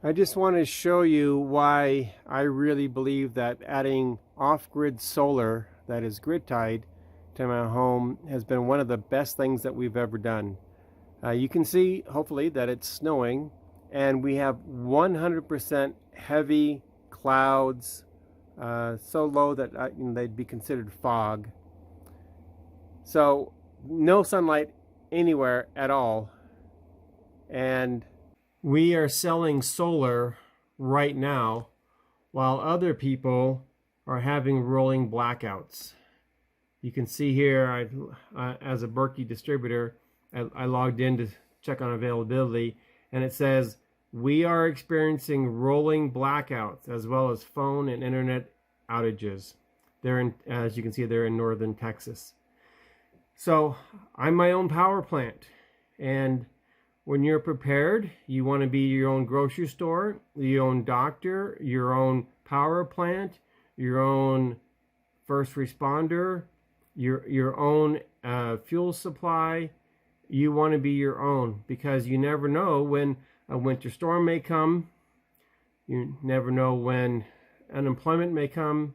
I just want to show you why I really believe that adding off-grid solar that is grid-tied to my home has been one of the best things that we've ever done. You can see, hopefully, that it's snowing, and we have 100% heavy clouds, so low that they'd be considered fog. So no sunlight anywhere at all. And we are selling solar right now while other people are having rolling blackouts. You can see here, as a Berkey distributor, I logged in to check on availability, and it says we are experiencing rolling blackouts as well as phone and internet outages. They're in, as you can see, they're in northern Texas. So I'm my own power plant, and when you're prepared, you want to be your own grocery store, your own doctor, your own power plant, your own first responder, your own fuel supply. You want to be your own, because you never know when a winter storm may come. You never know when unemployment may come.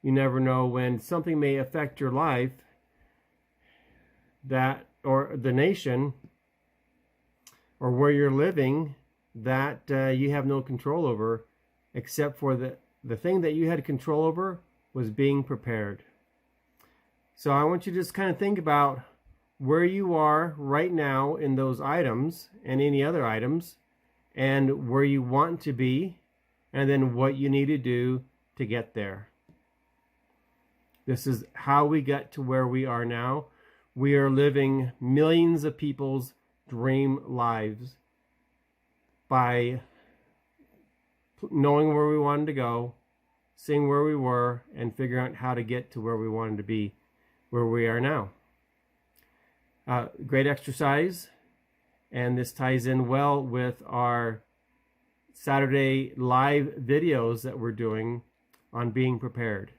You never know when something may affect your life that, or the nation, or where you're living, that you have no control over, except for the thing that you had control over was being prepared. So I want you to just kind of think about where you are right now in those items and any other items, and where you want to be, and then what you need to do to get there. This is how we get to where we are now. We are living millions of people's dream lives by knowing where we wanted to go, seeing where we were, and figuring out how to get to where we wanted to be, where we are now. Great exercise, and this ties in well with our Saturday live videos that we're doing on being prepared.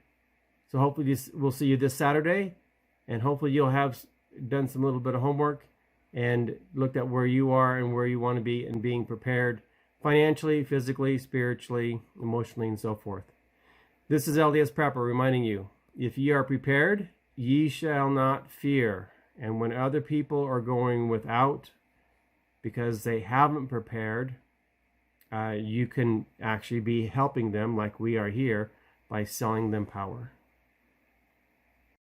So hopefully we'll see you this Saturday, and hopefully you'll have done some little bit of homework and looked at where you are and where you want to be and being prepared financially, physically, spiritually, emotionally, and so forth. This is LDSPrepper reminding you, if ye are prepared, ye shall not fear. And when other people are going without because they haven't prepared, you can actually be helping them, like we are here, by selling them power.